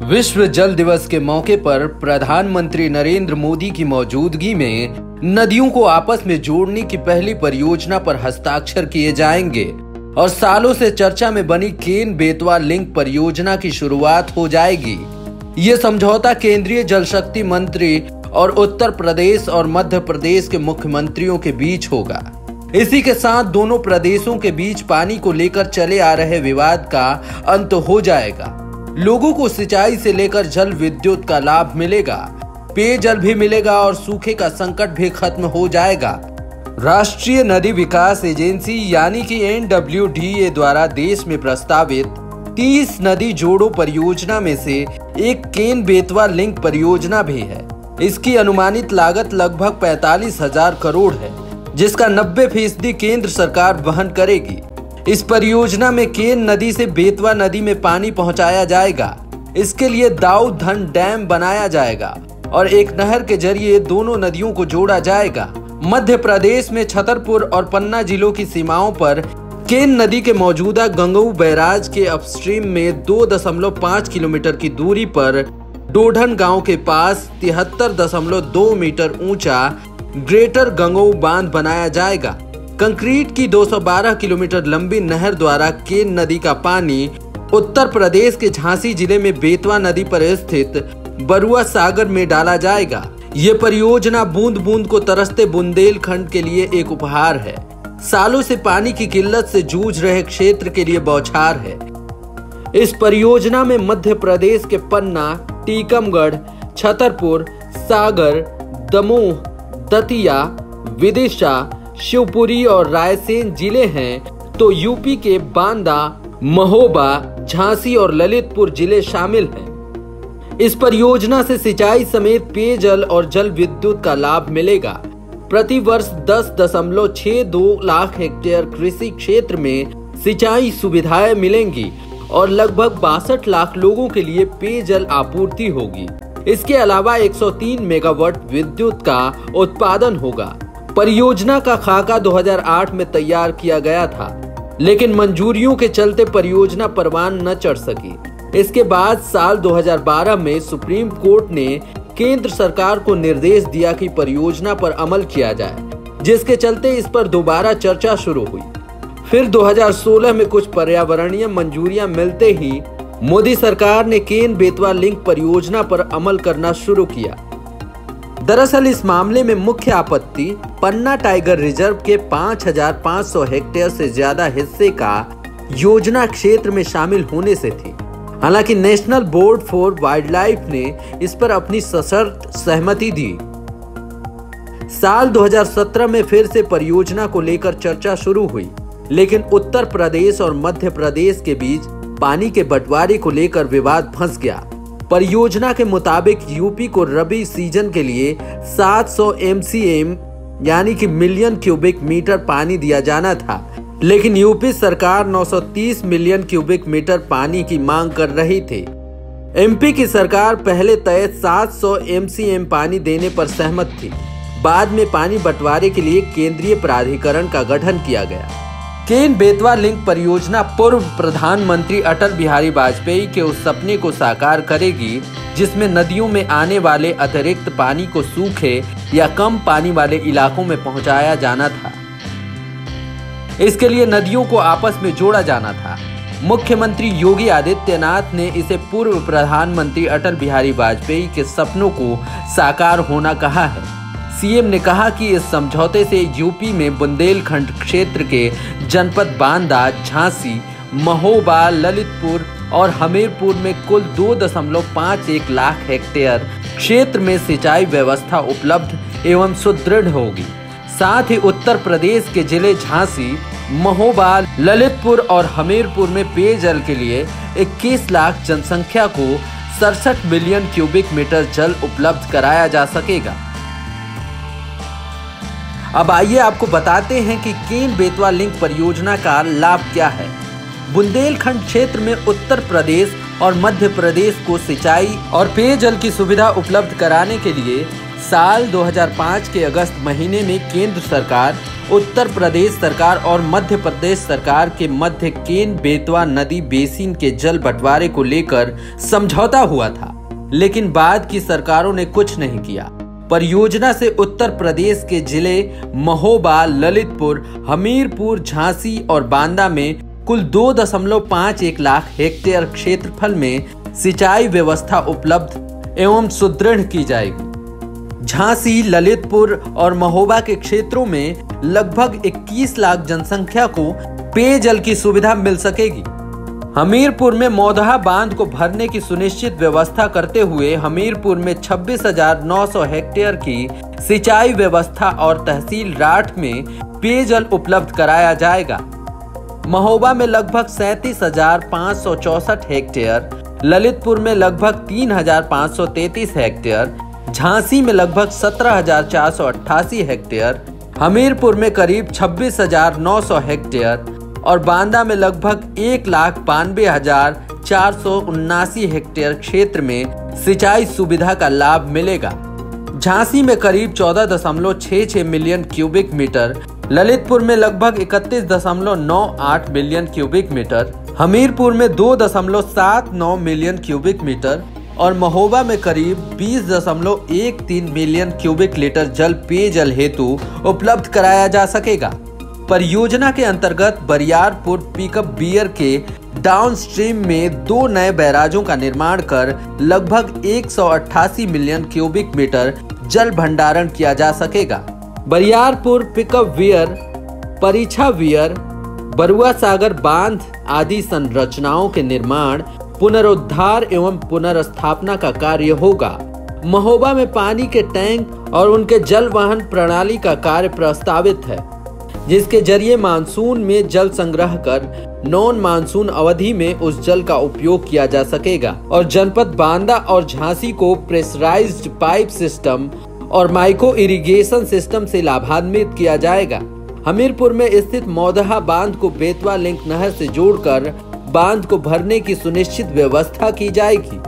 विश्व जल दिवस के मौके पर प्रधानमंत्री नरेंद्र मोदी की मौजूदगी में नदियों को आपस में जोड़ने की पहली परियोजना पर हस्ताक्षर किए जाएंगे और सालों से चर्चा में बनी केन बेतवा लिंक परियोजना की शुरुआत हो जाएगी। ये समझौता केंद्रीय जल शक्ति मंत्री और उत्तर प्रदेश और मध्य प्रदेश के मुख्यमंत्रियों के बीच होगा। इसी के साथ दोनों प्रदेशों के बीच पानी को लेकर चले आ रहे विवाद का अंत हो जाएगा। लोगों को सिंचाई से लेकर जल विद्युत का लाभ मिलेगा, पेयजल भी मिलेगा और सूखे का संकट भी खत्म हो जाएगा। राष्ट्रीय नदी विकास एजेंसी यानी कि NWDA द्वारा देश में प्रस्तावित 30 नदी जोड़ो परियोजना में से एक केन बेतवा लिंक परियोजना भी है। इसकी अनुमानित लागत लगभग 45,000 करोड़ है, जिसका 90% केंद्र सरकार वहन करेगी। इस परियोजना में केन नदी से बेतवा नदी में पानी पहुंचाया जाएगा। इसके लिए दाऊ धन डैम बनाया जाएगा और एक नहर के जरिए दोनों नदियों को जोड़ा जाएगा। मध्य प्रदेश में छतरपुर और पन्ना जिलों की सीमाओं पर केन नदी के मौजूदा गंगऊ बैराज के अपस्ट्रीम में 2.5 किलोमीटर की दूरी पर डोढन गांव के पास 73.2 मीटर ऊंचा ग्रेटर गंगऊ बांध बनाया जाएगा। कंक्रीट की 212 किलोमीटर लंबी नहर द्वारा केन नदी का पानी उत्तर प्रदेश के झांसी जिले में बेतवा नदी पर स्थित बरुआ सागर में डाला जाएगा। ये परियोजना बूंद बूंद को तरसते बुंदेलखंड के लिए एक उपहार है। सालों से पानी की किल्लत से जूझ रहे क्षेत्र के लिए बौछार है। इस परियोजना में मध्य प्रदेश के पन्ना, टीकमगढ़, छतरपुर, सागर, दमोह, दतिया, विदिशा, शिवपुरी और रायसेन जिले हैं, तो यूपी के बांदा, महोबा, झांसी और ललितपुर जिले शामिल हैं। इस परियोजना से सिंचाई समेत पेयजल और जल विद्युत का लाभ मिलेगा। प्रति वर्ष 10.62 लाख हेक्टेयर कृषि क्षेत्र में सिंचाई सुविधाएं मिलेंगी और लगभग 62 लाख लोगों के लिए पेयजल आपूर्ति होगी। इसके अलावा 103 मेगावाट विद्युत का उत्पादन होगा। परियोजना का खाका 2008 में तैयार किया गया था, लेकिन मंजूरियों के चलते परियोजना परवान न चढ़ सकी। इसके बाद साल 2012 में सुप्रीम कोर्ट ने केंद्र सरकार को निर्देश दिया कि परियोजना पर अमल किया जाए, जिसके चलते इस पर दोबारा चर्चा शुरू हुई। फिर 2016 में कुछ पर्यावरणीय मंजूरियां मिलते ही मोदी सरकार ने केन बेतवा लिंक परियोजना पर अमल करना शुरू किया। दरअसल इस मामले में मुख्य आपत्ति पन्ना टाइगर रिजर्व के 5,500 हेक्टेयर से ज्यादा हिस्से का योजना क्षेत्र में शामिल होने से थी। हालांकि नेशनल बोर्ड फॉर वाइल्डलाइफ ने इस पर अपनी सशर्त सहमति दी। साल 2017 में फिर से परियोजना को लेकर चर्चा शुरू हुई, लेकिन उत्तर प्रदेश और मध्य प्रदेश के बीच पानी के बंटवारे को लेकर विवाद फंस गया। परियोजना के मुताबिक यूपी को रबी सीजन के लिए 700 MCM यानी कि मिलियन क्यूबिक मीटर पानी दिया जाना था, लेकिन यूपी सरकार 930 मिलियन क्यूबिक मीटर पानी की मांग कर रही थी। MP की सरकार पहले तय 700 MCM पानी देने पर सहमत थी। बाद में पानी बंटवारे के लिए केंद्रीय प्राधिकरण का गठन किया गया। केन बेतवा लिंक परियोजना पूर्व प्रधानमंत्री अटल बिहारी वाजपेयी के उस सपने को साकार करेगी, जिसमें नदियों में आने वाले अतिरिक्त पानी को सूखे या कम पानी वाले इलाकों में पहुंचाया जाना था। इसके लिए नदियों को आपस में जोड़ा जाना था। मुख्यमंत्री योगी आदित्यनाथ ने इसे पूर्व प्रधानमंत्री अटल बिहारी वाजपेयी के सपनों को साकार होना कहा है। सीएम ने कहा कि इस समझौते से यूपी में बुंदेलखंड क्षेत्र के जनपद बांदा, झांसी, महोबा, ललितपुर और हमीरपुर में कुल 2.51 लाख हेक्टेयर क्षेत्र में सिंचाई व्यवस्था उपलब्ध एवं सुदृढ़ होगी। साथ ही उत्तर प्रदेश के जिले झांसी, महोबा, ललितपुर और हमीरपुर में पेयजल के लिए 21 लाख जनसंख्या को 67 मिलियन क्यूबिक मीटर जल उपलब्ध कराया जा सकेगा। अब आइए आपको बताते हैं कि केन बेतवा लिंक परियोजना का लाभ क्या है। बुंदेलखंड क्षेत्र में उत्तर प्रदेश और मध्य प्रदेश को सिंचाई और पेयजल की सुविधा उपलब्ध कराने के लिए साल 2005 के अगस्त महीने में केंद्र सरकार उत्तर प्रदेश सरकार और मध्य प्रदेश सरकार के मध्य केन बेतवा नदी बेसिन के जल बंटवारे को लेकर समझौता हुआ था, लेकिन बाद की सरकारों ने कुछ नहीं किया। परियोजना से उत्तर प्रदेश के जिले महोबा, ललितपुर, हमीरपुर, झांसी और बांदा में कुल 2.51 लाख हेक्टेयर क्षेत्रफल में सिंचाई व्यवस्था उपलब्ध एवं सुदृढ़ की जाएगी। झांसी, ललितपुर और महोबा के क्षेत्रों में लगभग 21 लाख जनसंख्या को पेयजल की सुविधा मिल सकेगी। हमीरपुर में मौदहा बांध को भरने की सुनिश्चित व्यवस्था करते हुए हमीरपुर में 26,900 हेक्टेयर की सिंचाई व्यवस्था और तहसील राठ में पेयजल उपलब्ध कराया जाएगा। महोबा में लगभग 37,564 हेक्टेयर, ललितपुर में लगभग 3,533 हेक्टेयर, झांसी में लगभग 17,488 हेक्टेयर, हमीरपुर में करीब 26,900 हेक्टेयर और बांदा में लगभग 1,92,479 हेक्टेयर क्षेत्र में सिंचाई सुविधा का लाभ मिलेगा। झांसी में करीब 14.66 मिलियन क्यूबिक मीटर, ललितपुर में लगभग 31.98 मिलियन क्यूबिक मीटर, हमीरपुर में 2.79 मिलियन क्यूबिक मीटर और महोबा में करीब 20.13 मिलियन क्यूबिक लीटर जल पेयजल हेतु उपलब्ध कराया जा सकेगा। परियोजना के अंतर्गत बरियारपुर पिकअप बियर के डाउनस्ट्रीम में 2 नए बैराजों का निर्माण कर लगभग 188 मिलियन क्यूबिक मीटर जल भंडारण किया जा सकेगा। बरियारपुर पिकअप बियर, परीक्षा बियर, बरुआ सागर बांध आदि संरचनाओं के निर्माण, पुनरुद्धार एवं पुनर्स्थापना का कार्य होगा। महोबा में पानी के टैंक और उनके जल वहन प्रणाली का कार्य प्रस्तावित है, जिसके जरिए मानसून में जल संग्रह कर नॉन मानसून अवधि में उस जल का उपयोग किया जा सकेगा और जनपद बांदा और झांसी को प्रेशराइज्ड पाइप सिस्टम और माइक्रो इरिगेशन सिस्टम से लाभान्वित किया जाएगा। हमीरपुर में स्थित मौदहा बांध को बेतवा लिंक नहर से जोड़कर बांध को भरने की सुनिश्चित व्यवस्था की जाएगी।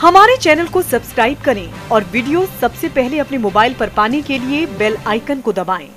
हमारे चैनल को सब्सक्राइब करें और वीडियो सबसे पहले अपने मोबाइल पर पाने के लिए बेल आइकन को दबाएं।